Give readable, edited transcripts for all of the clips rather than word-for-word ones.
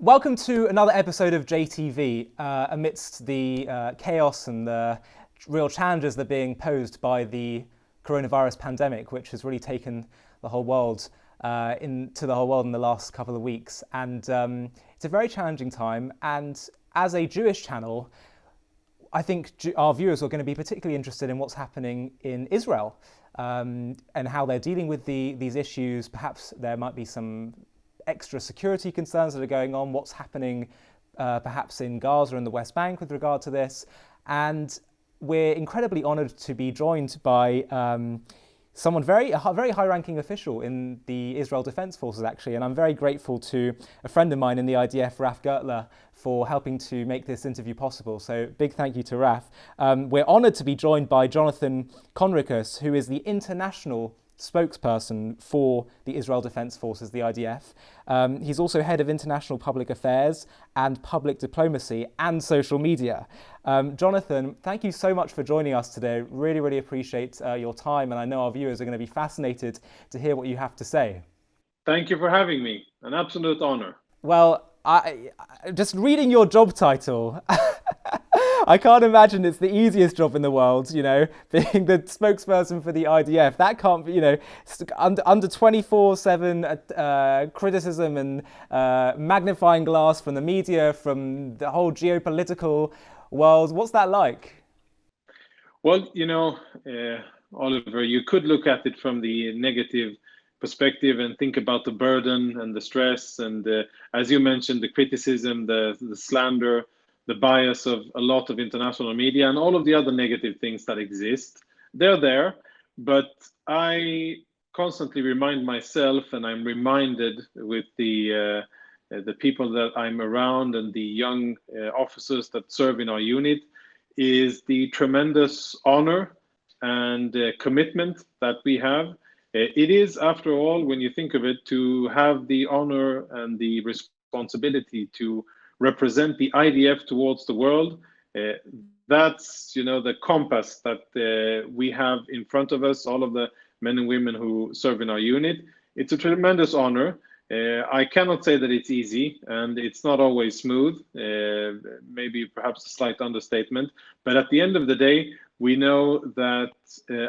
Welcome to another episode of JTV. Amidst the chaos and the real challenges that are being posed by the coronavirus pandemic, which has really taken the whole world in the last couple of weeks, and it's a very challenging time. And as a Jewish channel, I think our viewers are going to be particularly interested in what's happening in Israel and how they're dealing with these issues. Perhaps there might be some extra security concerns that are going on, what's happening perhaps in Gaza and the West Bank with regard to this. And we're incredibly honoured to be joined by a very high-ranking official in the Israel Defense Forces, actually. And I'm very grateful to a friend of mine in the IDF, Raf Gertler, for helping to make this interview possible. So big thank you to Raf. We're honoured to be joined by Jonathan Conricus, who is the international spokesperson for the Israel Defense Forces, the IDF. He's also head of international public affairs and public diplomacy and social media. Jonathan, thank you so much for joining us today. Really appreciate your time, and I know our viewers are going to be fascinated to hear what you have to say. Thank you for having me. An absolute honor. Well, just reading your job title, I can't imagine it's the easiest job in the world, being the spokesperson for the IDF. That can't be, under 24/7 criticism and magnifying glass from the media, from the whole geopolitical world. What's that like? Well, Oliver, you could look at it from the negative perspective and think about the burden and the stress and, as you mentioned, the criticism, the slander, the bias of a lot of international media and all of the other negative things that exist. They're there, but I constantly remind myself, and I'm reminded with the people that I'm around and the young officers that serve in our unit, is the tremendous honor and commitment that we have. It is, after all, when you think of it, to have the honor and the responsibility to represent the IDF towards the world. That's, the compass that we have in front of us, all of the men and women who serve in our unit. It's a tremendous honor. I cannot say that it's easy, and it's not always smooth, maybe perhaps a slight understatement. But at the end of the day, we know that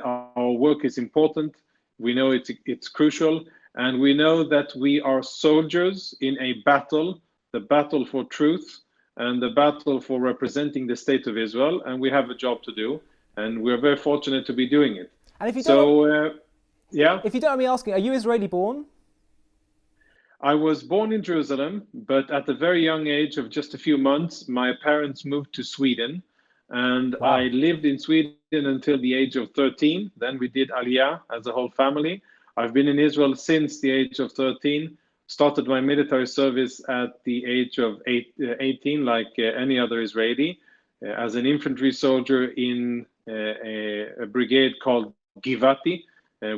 our work is important. We know it's crucial, and we know that we are soldiers in a battle, the battle for truth and the battle for representing the state of Israel, and we have a job to do, and we're very fortunate to be doing it. And if you If you don't mind me asking, are you Israeli born? I was born in Jerusalem, but at the very young age of just a few months, my parents moved to Sweden, and Wow. I lived in Sweden until the age of 13. Then we did Aliyah as a whole family. I've been in Israel since the age of 13. Started my military service at the age of 18, like any other Israeli, as an infantry soldier in a brigade called Givati.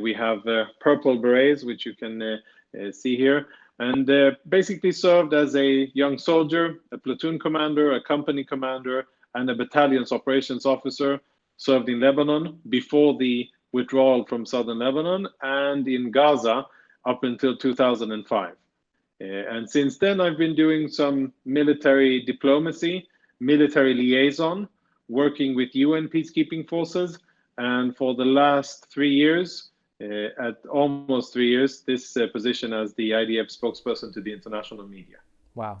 We have purple berets, which you can see here, and basically served as a young soldier, a platoon commander, a company commander, and a battalion's operations officer. Served in Lebanon before the withdrawal from southern Lebanon, and in Gaza up until 2005. And since then, I've been doing some military diplomacy, military liaison, working with UN peacekeeping forces. And for the last 3 years, almost 3 years, this position as the IDF spokesperson to the international media. Wow.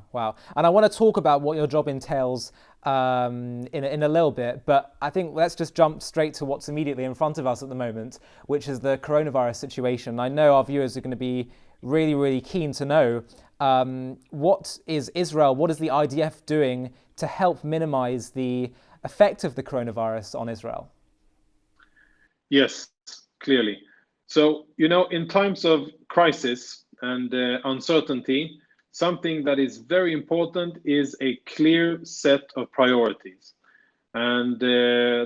And I want to talk about what your job entails in a little bit, but I think let's just jump straight to what's immediately in front of us at the moment, which is the coronavirus situation. I know our viewers are going to be really keen to know what is Israel, what is the IDF doing to help minimize the effect of the coronavirus on Israel? Yes, clearly. So, in times of crisis and uncertainty, something that is very important is a clear set of priorities. And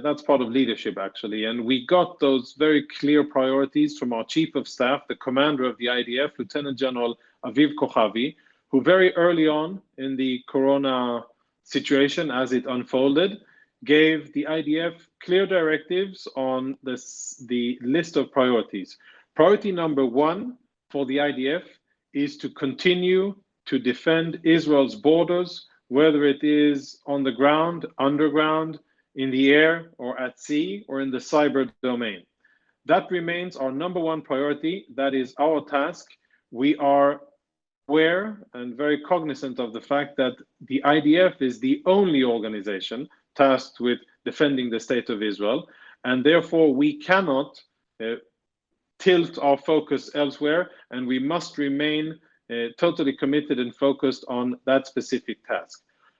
that's part of leadership, actually. And we got those very clear priorities from our chief of staff, the commander of the IDF, Lieutenant General Aviv Kochavi, who very early on in the corona situation, as it unfolded, gave the IDF clear directives on the list of priorities. Priority number one for the IDF is to continue to defend Israel's borders, whether it is on the ground, underground, in the air, or at sea, or in the cyber domain. That remains our number one priority. That is our task. We are aware and very cognizant of the fact that the IDF is the only organization tasked with defending the state of Israel, and therefore we cannot tilt our focus elsewhere, and we must remain totally committed and focused on that specific task.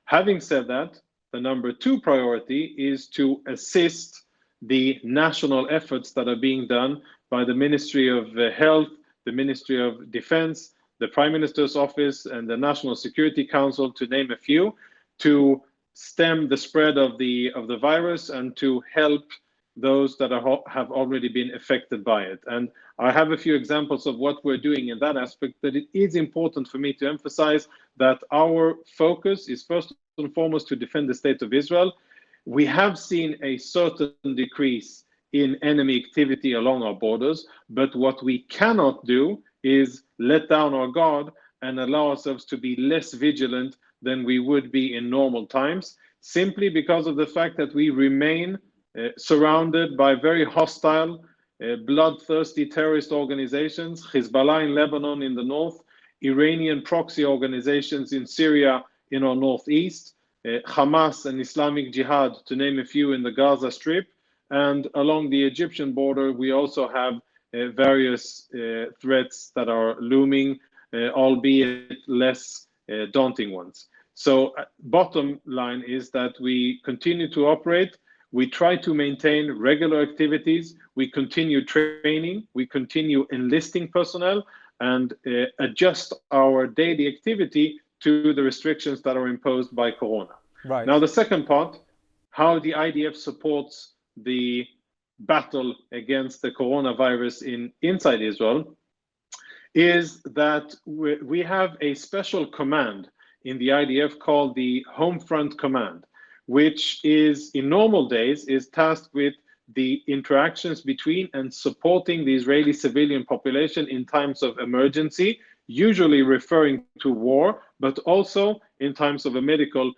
Having said that, the number two priority is to assist the national efforts that are being done by the Ministry of Health, the Ministry of Defense, the Prime Minister's Office, and the National Security Council, to name a few, to stem the spread of the virus and to help those that have already been affected by it. And I have a few examples of what we're doing in that aspect, but it is important for me to emphasize that our focus is first and foremost to defend the state of Israel. We have seen a certain decrease in enemy activity along our borders, but what we cannot do is let down our guard and allow ourselves to be less vigilant than we would be in normal times, simply because of the fact that we remain surrounded by very hostile, bloodthirsty terrorist organizations, Hezbollah in Lebanon in the north, Iranian proxy organizations in Syria in our northeast, Hamas and Islamic Jihad, to name a few, in the Gaza Strip. And along the Egyptian border, we also have various threats that are looming, albeit less daunting ones. So bottom line is that we continue to operate. We try to maintain regular activities. We continue training. We continue enlisting personnel and adjust our daily activity to the restrictions that are imposed by Corona. Right. Now, the second part, how the IDF supports the battle against the coronavirus inside Israel, is that we have a special command in the IDF called the Home Front Command, which is, in normal days, is tasked with the interactions between and supporting the Israeli civilian population in times of emergency, usually referring to war, but also in times of a medical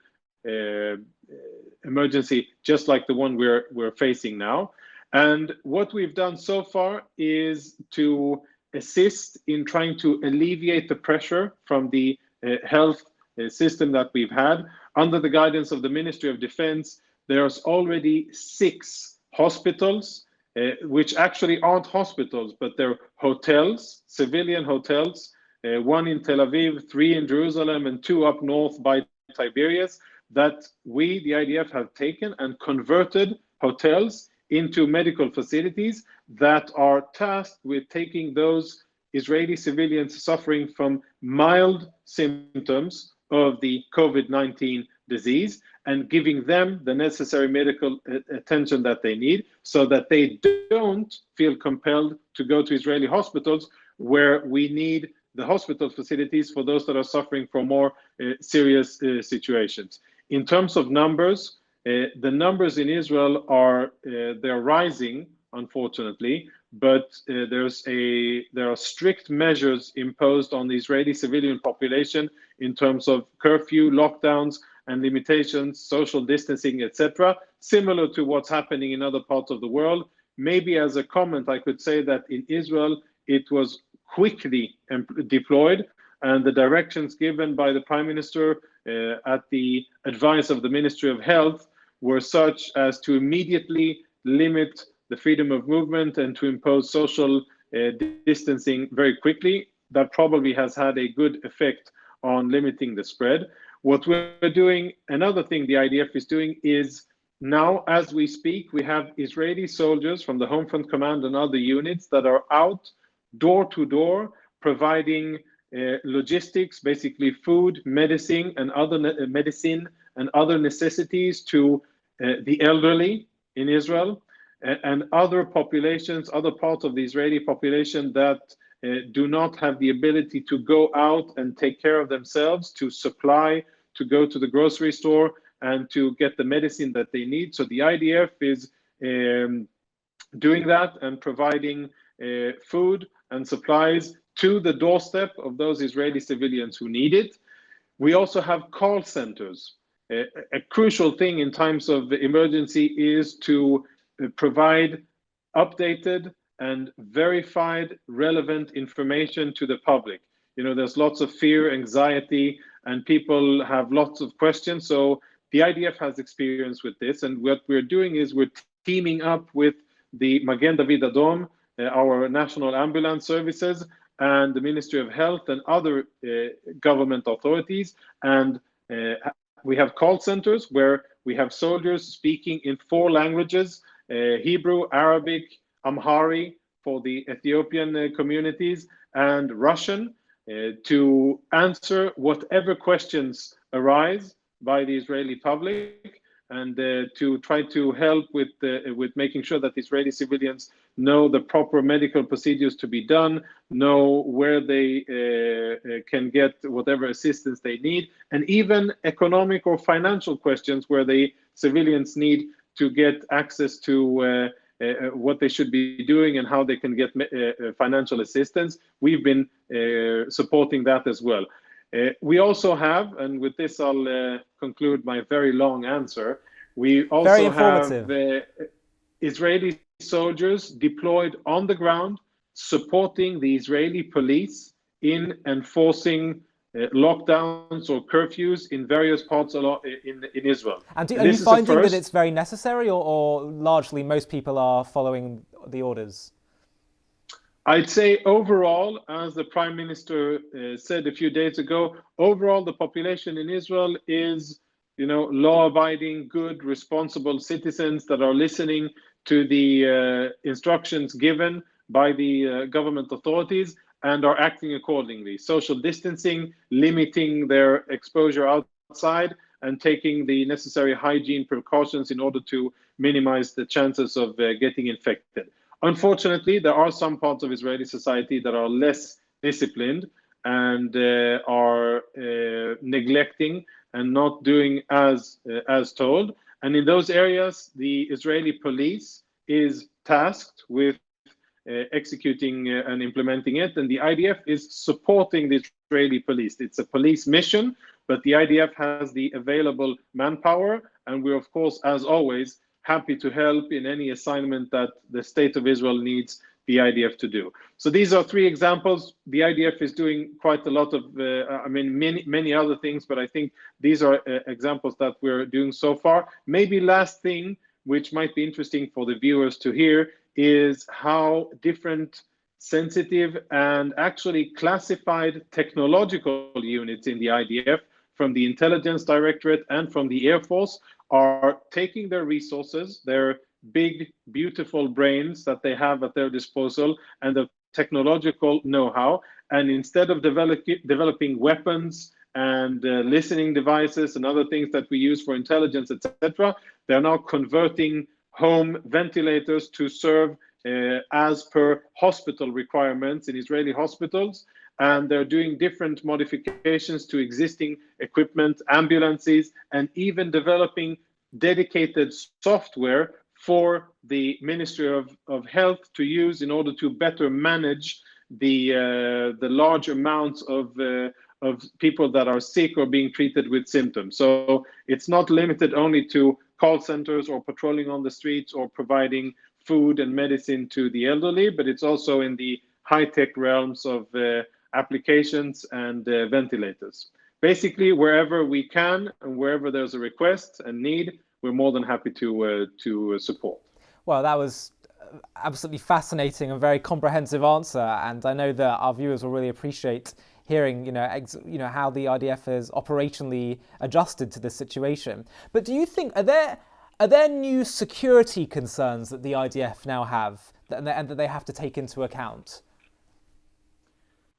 emergency, just like the one we're facing now. And what we've done so far is to assist in trying to alleviate the pressure from the health system that we've had. Under the guidance of the Ministry of Defense, there's already 6 hospitals, which actually aren't hospitals, but they're hotels, civilian hotels, 1 in Tel Aviv, 3 in Jerusalem, and 2 up north by Tiberias, that we, the IDF, have taken and converted hotels into medical facilities that are tasked with taking those Israeli civilians suffering from mild symptoms of the COVID-19 disease and giving them the necessary medical attention that they need, so that they don't feel compelled to go to Israeli hospitals, where we need the hospital facilities for those that are suffering from more serious situations. In terms of numbers, the numbers in Israel they're rising, unfortunately, but there are strict measures imposed on the Israeli civilian population in terms of curfew, lockdowns, and limitations, social distancing, etc., similar to what's happening in other parts of the world. Maybe as a comment, I could say that in Israel, it was quickly deployed, and the directions given by the Prime Minister at the advice of the Ministry of Health were such as to immediately limit the freedom of movement and to impose social distancing very quickly. That probably has had a good effect on limiting the spread. What we're doing, another thing the IDF is doing, is now, as we speak, we have Israeli soldiers from the Home Front Command and other units that are out door to door providing logistics, basically food, medicine, and other necessities to the elderly in Israel and other populations, other parts of the Israeli population that do not have the ability to go out and take care of themselves, to supply, to go to the grocery store, and to get the medicine that they need. So the IDF is doing that and providing food and supplies to the doorstep of those Israeli civilians who need it. We also have call centers. A crucial thing in times of emergency is to provide updated and verified relevant information to the public. You know, there's lots of fear, anxiety, and people have lots of questions. So the IDF has experience with this. And what we're doing is we're teaming up with the Magen David Adom, our national ambulance services, and the Ministry of Health and other government authorities. And we have call centers where we have soldiers speaking in 4 languages, Hebrew, Arabic, Amharic for the Ethiopian communities, and Russian to answer whatever questions arise by the Israeli public, and to try to help with making sure that Israeli civilians know the proper medical procedures to be done, know where they can get whatever assistance they need, and even economic or financial questions where the civilians need to get access to what they should be doing and how they can get financial assistance. We've been supporting that as well. We also have, and with this I'll conclude my very long answer, we also have Israeli soldiers deployed on the ground supporting the Israeli police in enforcing lockdowns or curfews in various parts in Israel. And are you finding that it's very necessary, or largely most people are following the orders? I'd say overall, as the Prime Minister said a few days ago, overall the population in Israel is, you know, law-abiding, good, responsible citizens that are listening to the instructions given by the government authorities and are acting accordingly. Social distancing, limiting their exposure outside, and taking the necessary hygiene precautions in order to minimize the chances of getting infected. Unfortunately, there are some parts of Israeli society that are less disciplined and are neglecting and not doing as told. And in those areas, the Israeli police is tasked with executing and implementing it, and the IDF is supporting the Israeli police. It's a police mission, but the IDF has the available manpower, and we're, of course, as always, happy to help in any assignment that the state of Israel needs the IDF to do. So these are 3 examples. The IDF is doing quite a lot of, many other things, but I think these are examples that we're doing so far. Maybe last thing, which might be interesting for the viewers to hear, is how different sensitive and actually classified technological units in the IDF, from the Intelligence Directorate and from the Air Force, are taking their resources, their big, beautiful brains that they have at their disposal, and the technological know-how, and instead of developing weapons and listening devices and other things that we use for intelligence, etc., they're now converting home ventilators to serve as per hospital requirements in Israeli hospitals. And they're doing different modifications to existing equipment, ambulances, and even developing dedicated software for the Ministry of Health to use in order to better manage the large amounts of people that are sick or being treated with symptoms. So it's not limited only to call centers or patrolling on the streets or providing food and medicine to the elderly, but it's also in the high-tech realms of applications and ventilators. Basically, wherever we can and wherever there's a request and need, we're more than happy to support. Well, that was absolutely fascinating and very comprehensive answer, and I know that our viewers will really appreciate hearing, how the IDF is operationally adjusted to this situation. But do you think are there new security concerns that the IDF now have and that they have to take into account?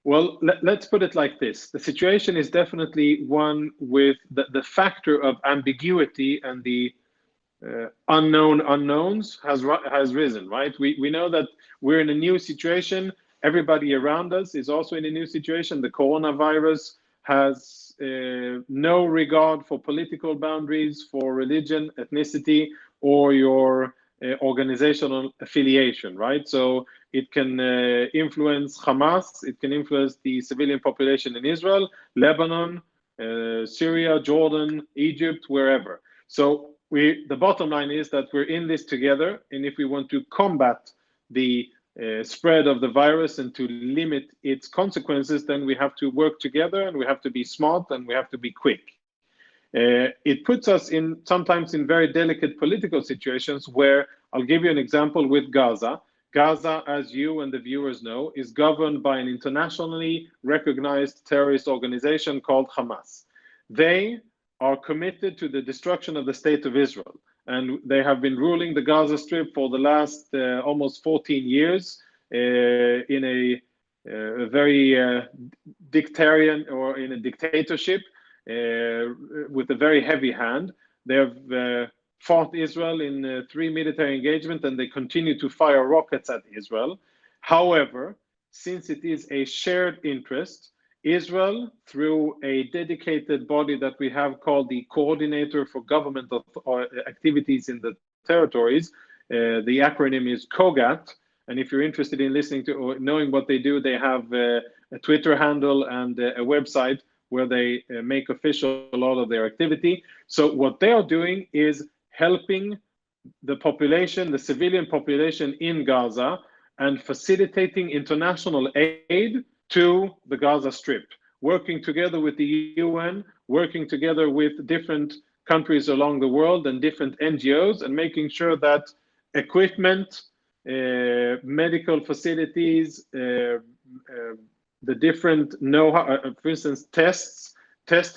Well, let's put it like this. The situation is definitely one with the factor of ambiguity and the unknown unknowns has risen, right? We know that we're in a new situation. Everybody around us is also in a new situation. The coronavirus has no regard for political boundaries, for religion, ethnicity, or your organizational affiliation, right? So it can influence Hamas, it can influence the civilian population in Israel, Lebanon, Syria, Jordan, Egypt, wherever. So the bottom line is that we're in this together, and if we want to combat the spread of the virus and to limit its consequences, then we have to work together, and we have to be smart, and we have to be quick. It puts us sometimes in very delicate political situations where, I'll give you an example with Gaza. Gaza, as you and the viewers know, is governed by an internationally recognized terrorist organization called Hamas. They are committed to the destruction of the state of Israel, and they have been ruling the Gaza Strip for the last almost 14 years in a very dictatorial, or in a dictatorship, with a very heavy hand. They have fought Israel in 3 military engagements, and they continue to fire rockets at Israel. However, since it is a shared interest, Israel, through a dedicated body that we have called the Coordinator for Government Activities in the Territories, the acronym is COGAT, and if you're interested in listening to or knowing what they do, they have a Twitter handle and a website where they make official a lot of their activity. So what they are doing is helping the population, the civilian population in Gaza, and facilitating international aid to the Gaza Strip, working together with the UN, working together with different countries along the world and different NGOs, and making sure that equipment, medical facilities, the different know-how, for instance, test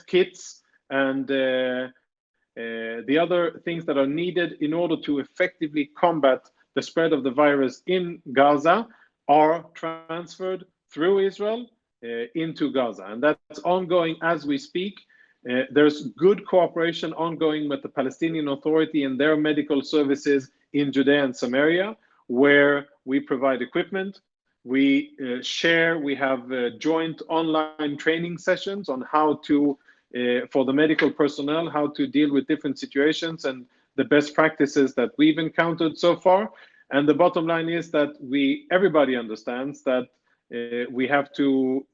kits, and the other things that are needed in order to effectively combat the spread of the virus in Gaza are transferred through Israel into Gaza. And that's ongoing as we speak. There's good cooperation ongoing with the Palestinian Authority and their medical services in Judea and Samaria, where we provide equipment. We share, we have joint online training sessions on how to, for the medical personnel, how to deal with different situations and the best practices that we've encountered so far. And the bottom line is that everybody understands that we have to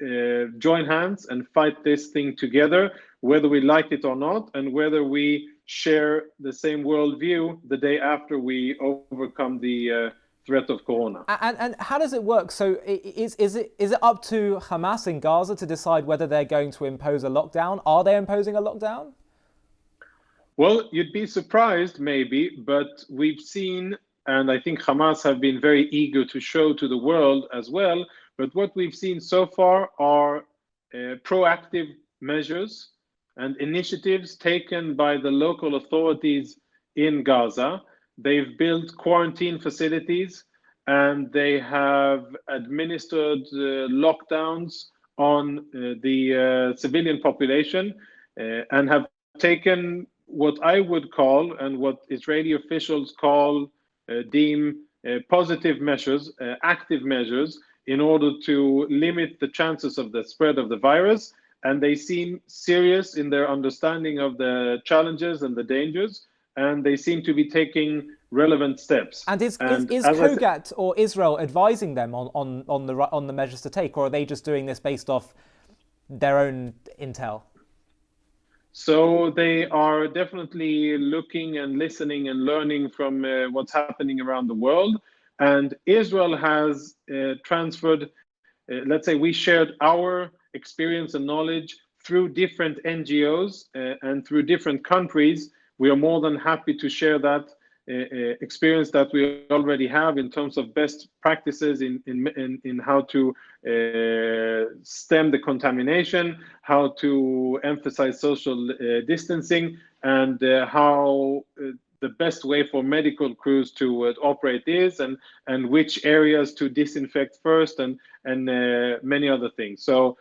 join hands and fight this thing together, whether we like it or not, and whether we share the same worldview the day after we overcome the threat of corona. And how does it work? So is it up to Hamas in Gaza to decide whether they're going to impose a lockdown? Are they imposing a lockdown? Well, you'd be surprised maybe, but we've seen, and I think Hamas have been very eager to show to the world as well, but what we've seen so far are proactive measures and initiatives taken by the local authorities in Gaza. They've built quarantine facilities, and they have administered lockdowns on the civilian population, and have taken what I would call, and what Israeli officials deem positive measures, active measures, in order to limit the chances of the spread of the virus. And they seem serious in their understanding of the challenges and the dangers, and they seem to be taking relevant steps. And is COGAT or Israel advising them on the measures to take, or are they just doing this based off their own intel? So they are definitely looking and listening and learning from what's happening around the world. And Israel has transferred, let's say we shared our experience and knowledge through different NGOs and through different countries. We are more than happy to share that experience that we already have in terms of best practices in how to stem the contamination, how to emphasize social distancing, and how the best way for medical crews to operate is, and which areas to disinfect first, and many other things. So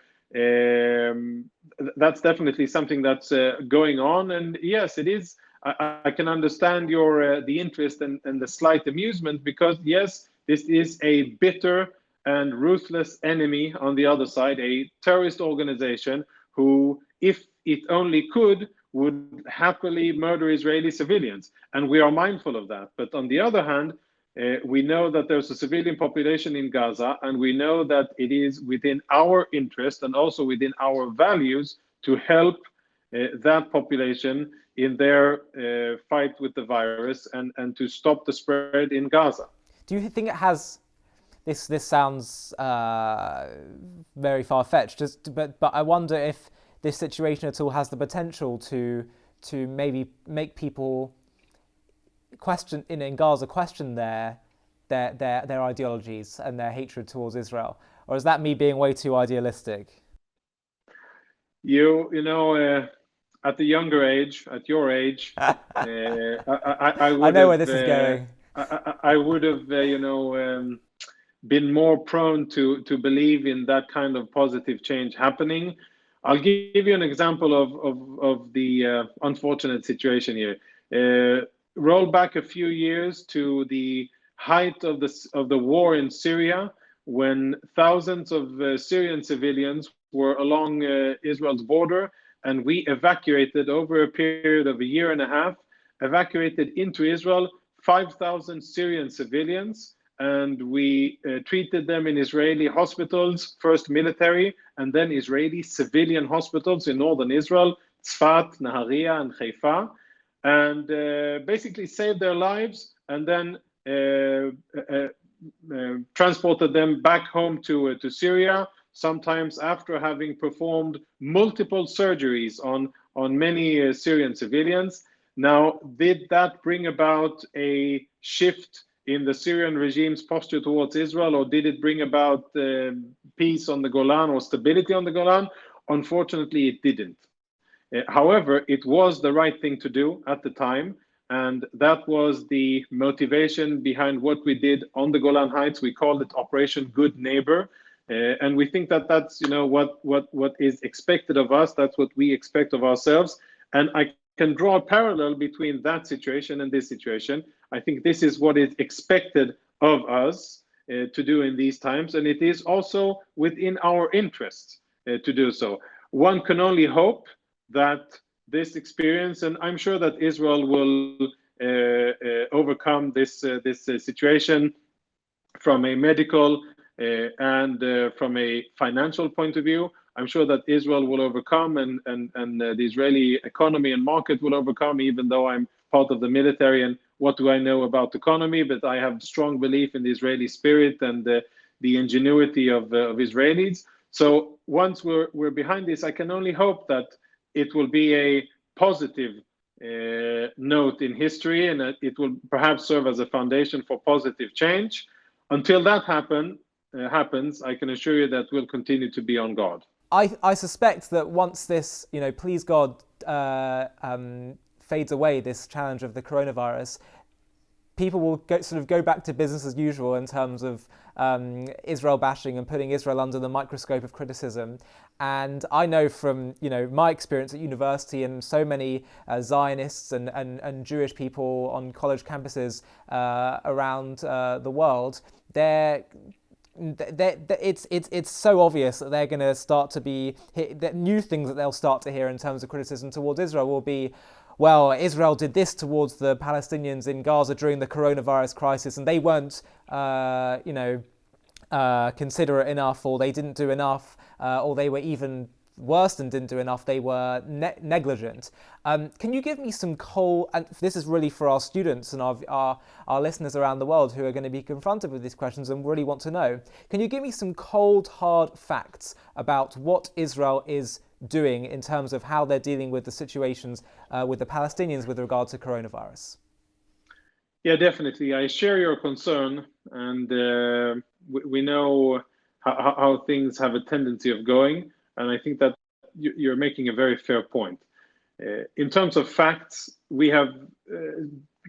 that's definitely something that's going on. And yes, it is. I can understand the interest and the slight amusement, because yes, this is a bitter and ruthless enemy on the other side, a terrorist organization who, if it only could, would happily murder Israeli civilians, and we are mindful of that. But on the other hand, we know that there's a civilian population in Gaza, and we know that it is within our interest and also within our values to help that population in their fight with the virus and to stop the spread in Gaza. Do you think it has? This sounds very far fetched. But I wonder if this situation at all has the potential to maybe make people question in Gaza question their ideologies and their hatred towards Israel, or is that me being way too idealistic? You know. At the younger age, at your age, I I know where this is going. I would have, been more prone to believe in that kind of positive change happening. I'll give you an example of the unfortunate situation here. Roll back a few years to the height of the war in Syria, when thousands of Syrian civilians were along Israel's border, and we evacuated over a period of a year and a half, evacuated into Israel 5,000 Syrian civilians, and we treated them in Israeli hospitals, first military, and then Israeli civilian hospitals in northern Israel, Tzfat, Nahariya, and Haifa, and basically saved their lives, and then transported them back home to Syria, sometimes after having performed multiple surgeries on many Syrian civilians. Now, did that bring about a shift in the Syrian regime's posture towards Israel, or did it bring about peace on the Golan or stability on the Golan? Unfortunately, it didn't. However, it was the right thing to do at the time, and that was the motivation behind what we did on the Golan Heights. We called it Operation Good Neighbor. And we think that that's what is expected of us. That's what we expect of ourselves. And I can draw a parallel between that situation and this situation. I think this is what is expected of us to do in these times, and it is also within our interest to do so. One can only hope that this experience, and I'm sure that Israel will overcome this situation from a medical and from a financial point of view. I'm sure that Israel will overcome, and the Israeli economy and market will overcome, even though I'm part of the military. And what do I know about economy? But I have strong belief in the Israeli spirit and the ingenuity of Israelis. So once we're behind this, I can only hope that it will be a positive note in history, and it will perhaps serve as a foundation for positive change. Until that happens, I can assure you that we'll continue to be on guard. I suspect that once this, please God, fades away, this challenge of the coronavirus, people will go back to business as usual in terms of Israel bashing and putting Israel under the microscope of criticism. And I know from my experience at university and so many Zionists and Jewish people on college campuses around the world, it's so obvious that they're going to start to be that new things that they'll start to hear in terms of criticism towards Israel will be, well, Israel did this towards the Palestinians in Gaza during the coronavirus crisis, and they weren't, considerate enough, or they didn't do enough, or they were even worse than didn't do enough. They were negligent. Can you give me some and this is really for our students and our listeners around the world who are going to be confronted with these questions and really want to know. Can you give me some cold, hard facts about what Israel is doing in terms of how they're dealing with the situations with the Palestinians with regard to coronavirus? Yeah, definitely. I share your concern, and we know how things have a tendency of going. And I think that you're making a very fair point. In terms of facts, we have,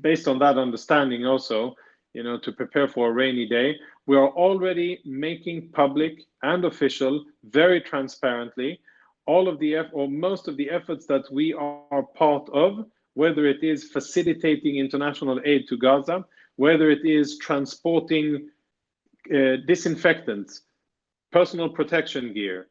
based on that understanding also, to prepare for a rainy day, we are already making public and official, very transparently, all of or most of the efforts that we are part of, whether it is facilitating international aid to Gaza, whether it is transporting disinfectants, personal protection gear,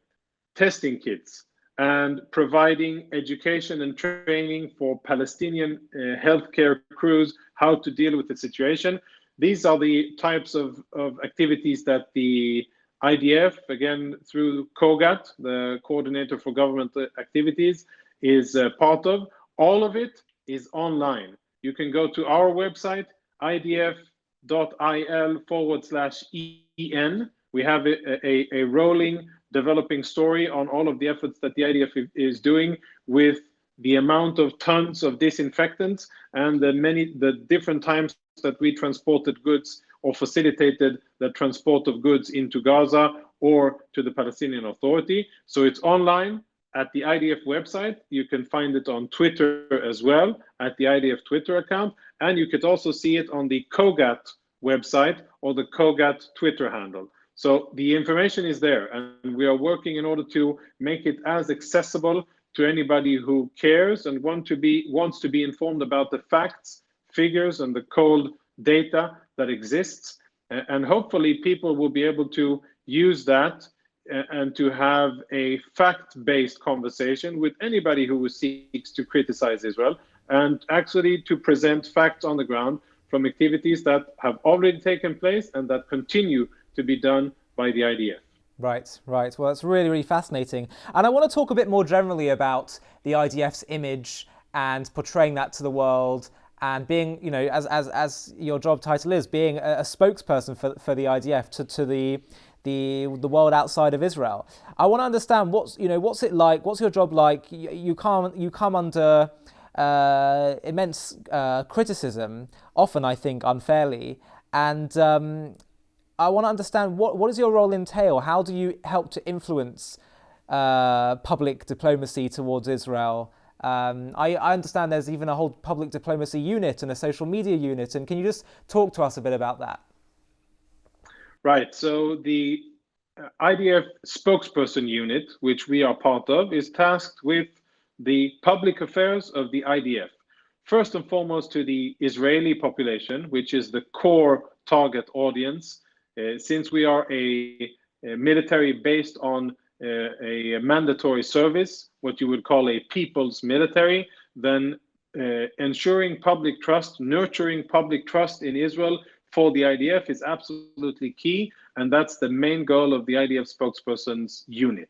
testing kits, and providing education and training for Palestinian healthcare crews how to deal with the situation. These are the types of activities that the IDF, again through COGAT, the Coordinator for Government Activities, is part of. All of it is online. You can go to our website, idf.il/en. We have a rolling developing story on all of the efforts that the IDF is doing with the amount of tons of disinfectants and the different times that we transported goods or facilitated the transport of goods into Gaza or to the Palestinian Authority. So it's online at the IDF website. You can find it on Twitter as well at the IDF Twitter account, and you could also see it on the COGAT website or the COGAT Twitter handle. So the information is there, and we are working in order to make it as accessible to anybody who cares and wants to be informed about the facts, figures, and the cold data that exists. And hopefully people will be able to use that and to have a fact-based conversation with anybody who seeks to criticize Israel, and actually to present facts on the ground from activities that have already taken place and that continue to be done by the IDF. Right. Well, that's really, really fascinating. And I want to talk a bit more generally about the IDF's image and portraying that to the world, and being, as your job title is, being a spokesperson for the IDF to the world outside of Israel. I want to understand what's it like. What's your job like? You come under immense criticism, often I think unfairly, and I want to understand what does your role entail? How do you help to influence public diplomacy towards Israel? I understand there's even a whole public diplomacy unit and a social media unit, and can you just talk to us a bit about that? Right. So the IDF spokesperson unit, which we are part of, is tasked with the public affairs of the IDF. First and foremost to the Israeli population, which is the core target audience. Since we are a military based on a mandatory service, what you would call a people's military, then ensuring public trust, nurturing public trust in Israel for the IDF is absolutely key, and that's the main goal of the IDF spokesperson's unit.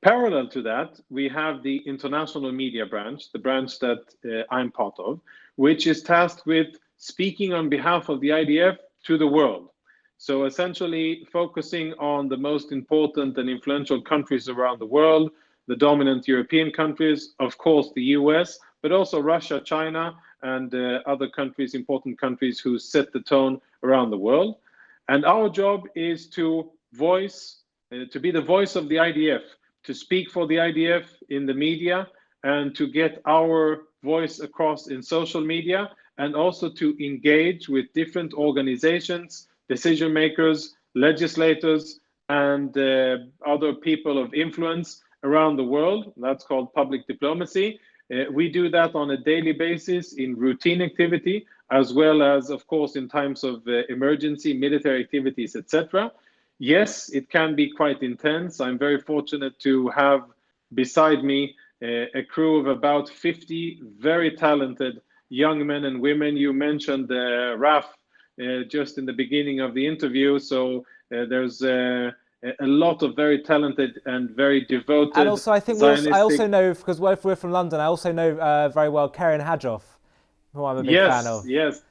Parallel to that, we have the international media branch, the branch that I'm part of, which is tasked with speaking on behalf of the IDF to the world. So essentially focusing on the most important and influential countries around the world, the dominant European countries, of course the US, but also Russia, China, and other countries, important countries who set the tone around the world. And our job is to be the voice of the IDF, to speak for the IDF in the media, and to get our voice across in social media, and also to engage with different organizations, decision makers, legislators, and other people of influence around the world. That's called public diplomacy. We do that on a daily basis in routine activity, as well as, of course, in times of emergency, military activities, etc. Yes, it can be quite intense. I'm very fortunate to have beside me a crew of about 50 very talented young men and women. You mentioned Raf just in the beginning of the interview. So there's a lot of very talented and very devoted. And also, I think I also know, because we're from London, I also know very well Karen Hadjoff, who I'm a big fan of. Yes,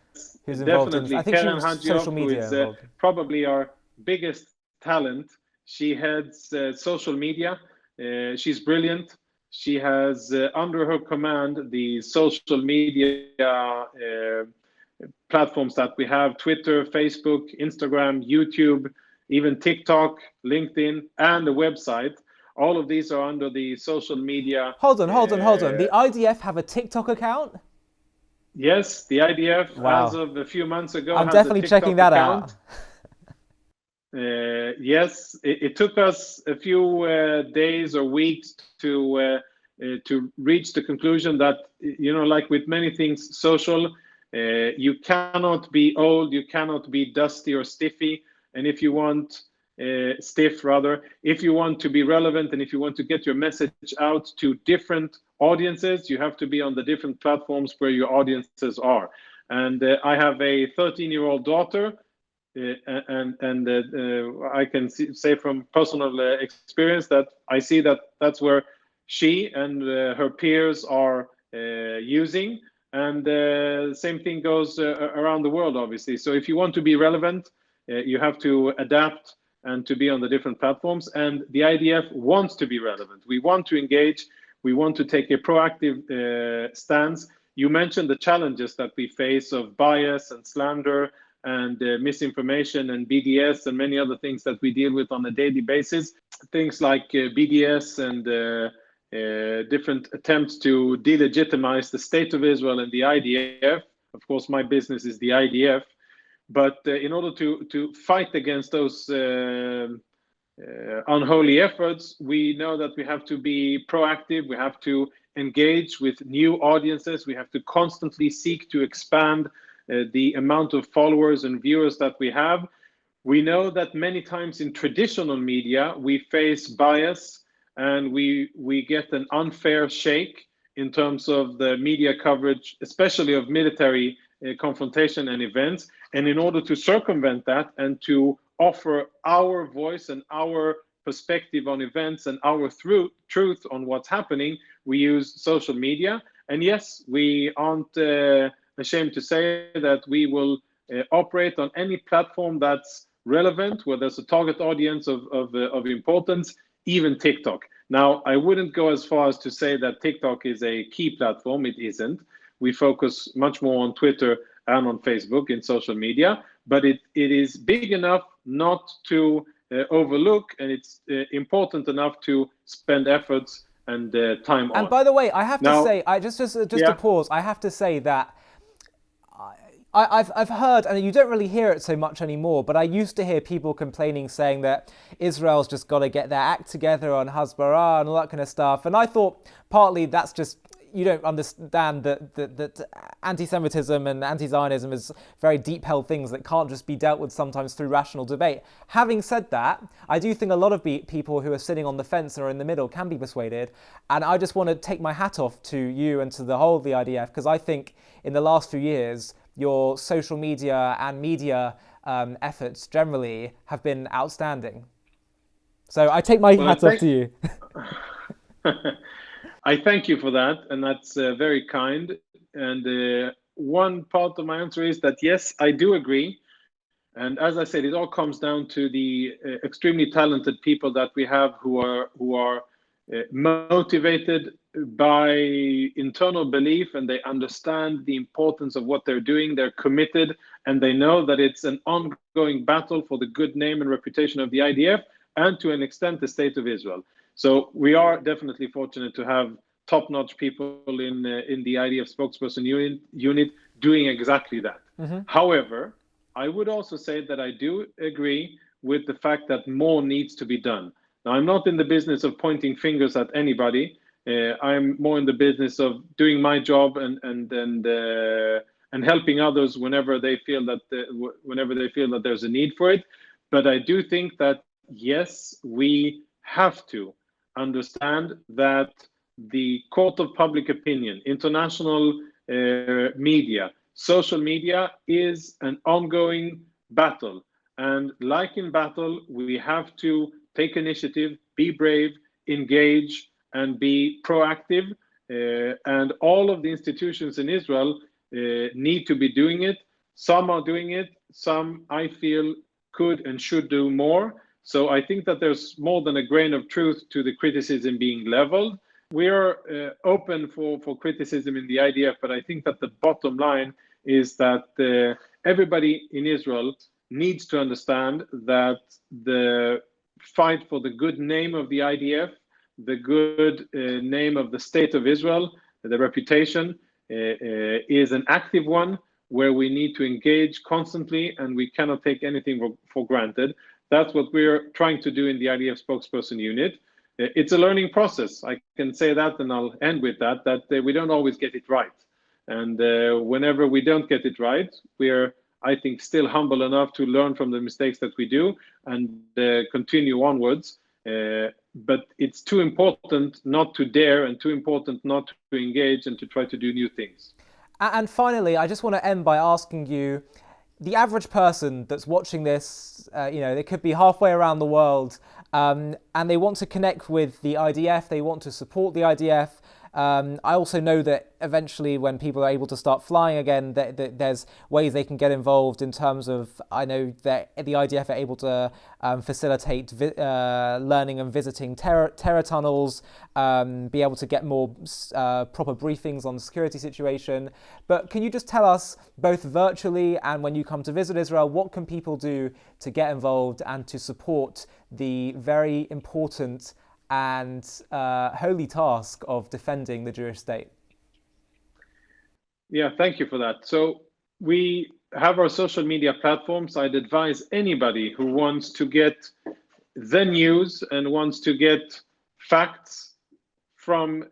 who's involved definitely. In, I think Karen she was Hadjoff, social media who is probably our biggest talent. She heads social media. She's brilliant. She has under her command the social media platforms that we have: Twitter, Facebook, Instagram, YouTube, even TikTok, LinkedIn, and the website. All of these are under the social media. Hold on. The IDF have a TikTok account? Yes, the IDF, wow. As of a few months ago, I'm definitely checking that account. Out. Yes, it took us a few days or weeks to reach the conclusion that, like with many things social, you cannot be old, you cannot be dusty or stiffy. And if you want stiff rather. If you want to be relevant and if you want to get your message out to different audiences, you have to be on the different platforms where your audiences are. And I have a 13-year-old daughter, and I can say from personal experience that I see that that's where she and her peers are using. And the same thing goes around the world, obviously. So if you want to be relevant, you have to adapt and to be on the different platforms. And the IDF wants to be relevant. We want to engage. We want to take a proactive stance. You mentioned the challenges that we face of bias and slander and misinformation and BDS and many other things that we deal with on a daily basis. Things like BDS and different attempts to delegitimize the state of Israel and the IDF. Of course, my business is the IDF. But in order to fight against those unholy efforts, we know that we have to be proactive. We have to engage with new audiences. We have to constantly seek to expand the amount of followers and viewers that we have. We know that many times in traditional media, we face bias and we get an unfair shake in terms of the media coverage, especially of military confrontation and events. And in order to circumvent that and to offer our voice and our perspective on events and our truth on what's happening, we use social media. And yes, we aren't ashamed to say that we will operate on any platform that's relevant, where there's a target audience of importance, even TikTok. Now, I wouldn't go as far as to say that TikTok is a key platform. It isn't. We focus much more on Twitter and on Facebook in social media, but it is big enough not to overlook, and it's important enough to spend efforts and time on. And by the way, I have to say, just to pause, I have to say that I've heard, and you don't really hear it so much anymore, but I used to hear people complaining, saying that Israel's just got to get their act together on Hasbara and all that kind of stuff. And I thought partly that's just, you don't understand that anti-Semitism and anti-Zionism is very deep-held things that can't just be dealt with sometimes through rational debate. Having said that, I do think a lot of people who are sitting on the fence or in the middle can be persuaded. And I just want to take my hat off to you and to the whole of the IDF, because I think in the last few years, your social media and media efforts generally have been outstanding. So I take my hat off to you. I thank you for that, and that's very kind. And one part of my answer is that, yes, I do agree. And as I said, it all comes down to the extremely talented people that we have who are motivated by internal belief, and they understand the importance of what they're doing. They're committed, and they know that it's an ongoing battle for the good name and reputation of the IDF, and to an extent the state of Israel. So we are definitely fortunate to have top-notch people in the IDF spokesperson unit doing exactly that. Mm-hmm. However, I would also say that I do agree with the fact that more needs to be done. Now, I'm not in the business of pointing fingers at anybody. I'm more in the business of doing my job and helping others whenever they feel that there's a need for it. But I do think that, yes, we have to understand that the court of public opinion, international media, social media is an ongoing battle. And like in battle, we have to take initiative, be brave, engage, and be proactive. And all of the institutions in Israel need to be doing it. Some are doing it. Some, I feel, could and should do more. So I think that there's more than a grain of truth to the criticism being leveled. We are open for criticism in the IDF, but I think that the bottom line is that everybody in Israel needs to understand that the fight for the good name of the IDF, the good name of the state of Israel, the reputation is an active one where we need to engage constantly, and we cannot take anything for granted. That's what we're trying to do in the IDF spokesperson unit. It's a learning process. I can say that, and I'll end with that we don't always get it right. And whenever we don't get it right, we're I think, still humble enough to learn from the mistakes that we do and continue onwards. But it's too important not to dare and too important not to engage and to try to do new things. And finally, I just want to end by asking you, the average person that's watching this, they could be halfway around the world, and they want to connect with the IDF, they want to support the IDF. I also know that eventually when people are able to start flying again, that there's ways they can get involved in terms of, I know that the IDF are able to facilitate learning and visiting terror tunnels, be able to get more proper briefings on the security situation. But can you just tell us, both virtually and when you come to visit Israel, what can people do to get involved and to support the very important and holy task of defending the Jewish state? Yeah, thank you for that. So we have our social media platforms. I'd advise anybody who wants to get the news and wants to get facts from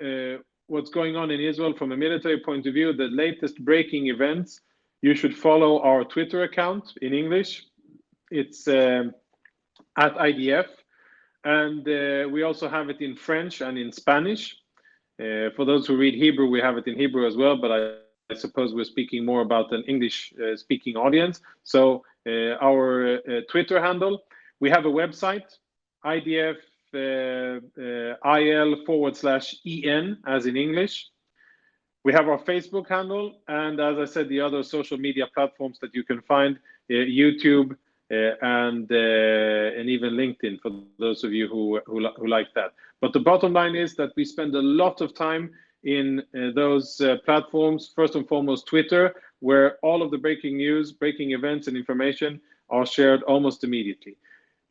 what's going on in Israel from a military point of view, the latest breaking events, you should follow our Twitter account in English. It's at IDF. And we also have it in French and in Spanish. For those who read Hebrew, we have it in Hebrew as well, but I suppose we're speaking more about an English-speaking audience. So our Twitter handle, we have a website, IDF IL/EN, as in English. We have our Facebook handle, and as I said, the other social media platforms that you can find, YouTube, and even LinkedIn for those of you who like that. But the bottom line is that we spend a lot of time in those platforms. First and foremost, Twitter, where all of the breaking news, breaking events, and information are shared almost immediately.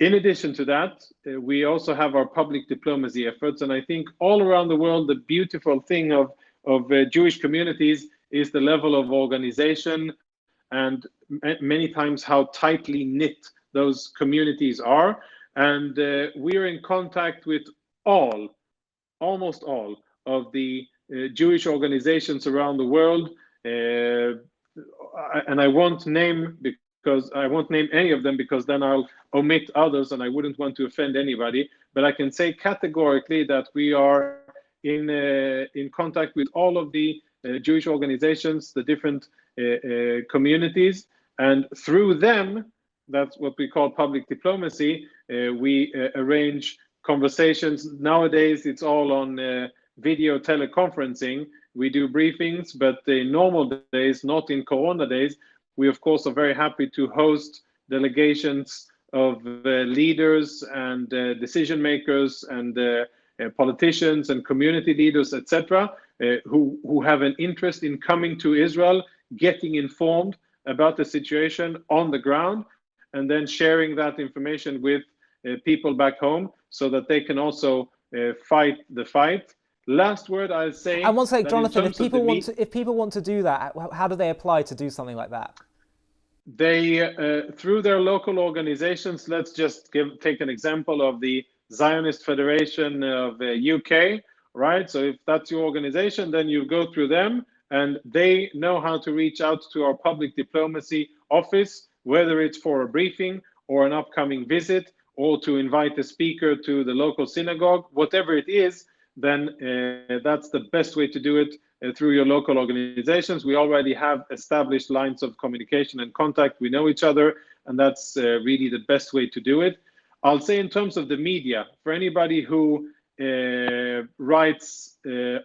In addition to that, we also have our public diplomacy efforts, and I think all around the world, the beautiful thing of Jewish communities is the level of organization and many times how tightly knit those communities are. And we are in contact with almost all of the Jewish organizations around the world. And I won't name any of them because then I'll omit others and I wouldn't want to offend anybody. But I can say categorically that we are in contact with all of the Jewish organizations, the different communities, and through them, that's what we call public diplomacy, we arrange conversations. Nowadays, it's all on video teleconferencing. We do briefings, but in normal days, not in Corona days, we of course are very happy to host delegations of leaders and decision makers and politicians and community leaders, etc., who have an interest in coming to Israel, getting informed about the situation on the ground, and then sharing that information with people back home so that they can also fight the fight. Last word I'll say. And one second, Jonathan, if people want to do that, how do they apply to do something like that? They, through their local organizations, let's just take an example of the Zionist Federation of UK, right? So if that's your organization, then you go through them and they know how to reach out to our public diplomacy office, whether it's for a briefing or an upcoming visit or to invite a speaker to the local synagogue, whatever it is, then that's the best way to do it through your local organizations. We already have established lines of communication and contact. We know each other, and that's really the best way to do it. I'll say in terms of the media, for anybody who writes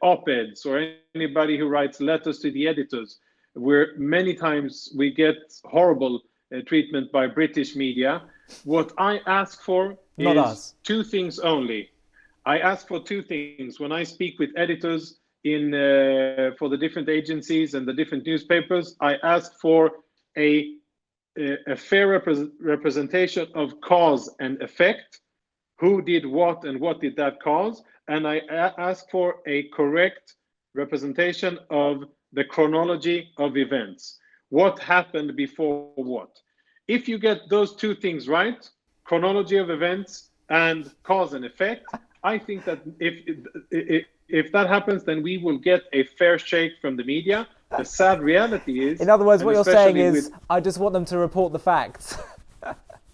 op-eds or anybody who writes letters to the editors, where many times we get horrible treatment by British media. What I ask for is two things only. I ask for two things when I speak with editors for the different agencies and the different newspapers. I ask for a fair representation of cause and effect, who did what and what did that cause, and I ask for a correct representation of the chronology of events. What happened before what? If you get those two things right, chronology of events and cause and effect, I think that if that happens, then we will get a fair shake from the media. The sad reality is, in other words, and what you're saying especially is, I just want them to report the facts.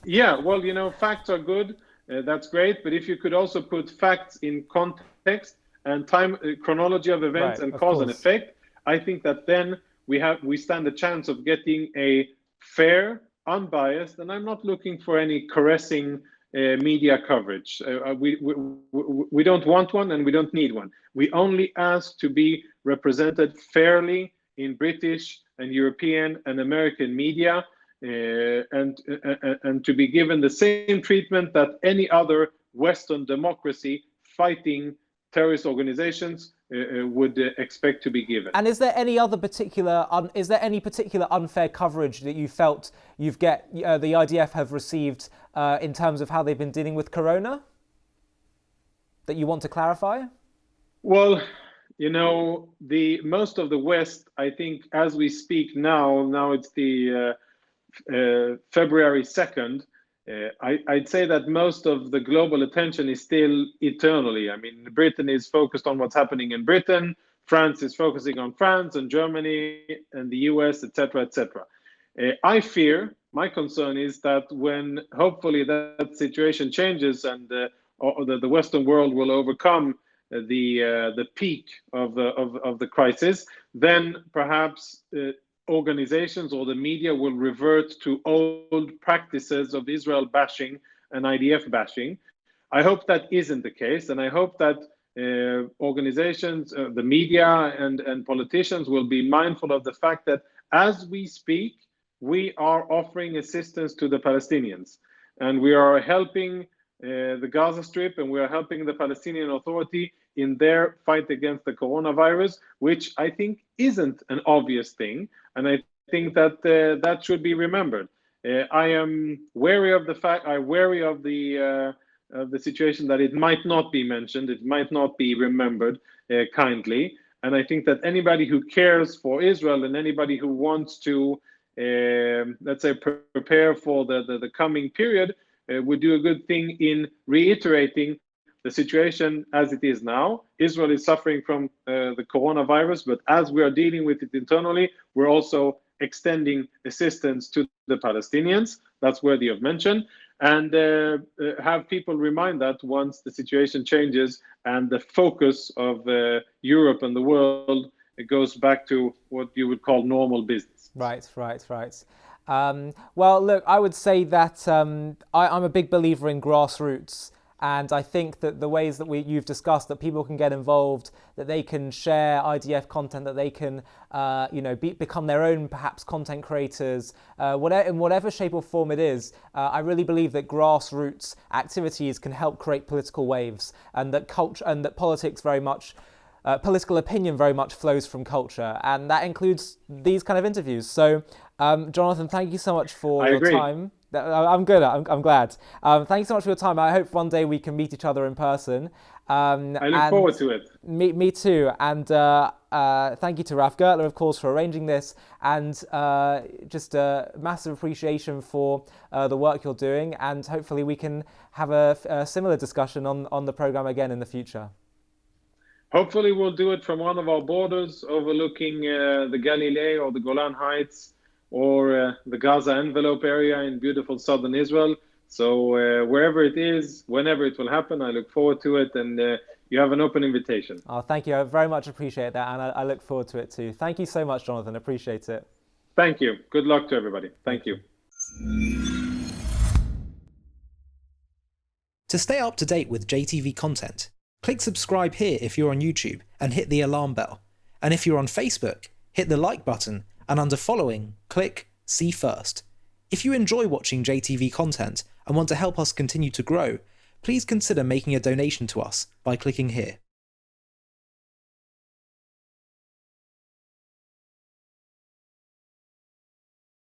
yeah, well, facts are good. That's great. But if you could also put facts in context and time chronology of events Right, and of cause and course. effect, I think that then we stand a chance of getting a fair, unbiased, and I'm not looking for any caressing media coverage. We don't want one, and we don't need one. We only ask to be represented fairly in British and European and American media, and to be given the same treatment that any other Western democracy fighting terrorist organizations would expect to be given. And is there any particular unfair coverage that you felt the IDF have received in terms of how they've been dealing with Corona that you want to clarify? Well, the most of the West, I think, as we speak now it's the February 2nd. I'd say that most of the global attention is still eternally. I mean, Britain is focused on what's happening in Britain, France is focusing on France, and Germany and the US, etc., etc. My concern is that when hopefully that situation changes and the Western world will overcome the peak of the crisis, then perhaps organizations or the media will revert to old practices of Israel bashing and IDF bashing. I hope that isn't the case, and I hope that organizations, the media and politicians will be mindful of the fact that as we speak, we are offering assistance to the Palestinians, and we are helping the Gaza Strip, and we are helping the Palestinian Authority in their fight against the coronavirus, which I think isn't an obvious thing, and I think that that should be remembered. I am wary of the fact. I worry of the situation that it might not be mentioned, it might not be remembered kindly, and I think that anybody who cares for Israel and anybody who wants to, let's say, prepare for the coming period would do a good thing in reiterating the situation as it is now. Israel is suffering from the coronavirus, but as we are dealing with it internally, we're also extending assistance to the Palestinians. That's worthy of mention. And have people remind that once the situation changes and the focus of Europe and the world goes back to what you would call normal business. Right. Well, look, I would say that I'm a big believer in grassroots. And I think that the ways that you've discussed, that people can get involved, that they can share IDF content, that they can, become their own perhaps content creators, in whatever shape or form it is. I really believe that grassroots activities can help create political waves, and that culture and that politics very much. Political opinion very much flows from culture, and that includes these kind of interviews. So, Jonathan, thank you so much for your time. I'm good. I'm glad. Thanks so much for your time. I hope one day we can meet each other in person. I look forward to it. Me too. And thank you to Raf Gertler, of course, for arranging this, and just a massive appreciation for the work you're doing. And hopefully we can have a similar discussion on the program again in the future. Hopefully we'll do it from one of our borders overlooking the Galilee or the Golan Heights or the Gaza envelope area in beautiful southern Israel. So wherever it is, whenever it will happen, I look forward to it, and you have an open invitation. Oh, thank you. I very much appreciate that, and I look forward to it too. Thank you so much, Jonathan. Appreciate it. Thank you. Good luck to everybody. Thank you. To stay up to date with JTV content, click subscribe here if you're on YouTube and hit the alarm bell. And if you're on Facebook, hit the like button, and under following, click see first. If you enjoy watching JTV content and want to help us continue to grow, please consider making a donation to us by clicking here.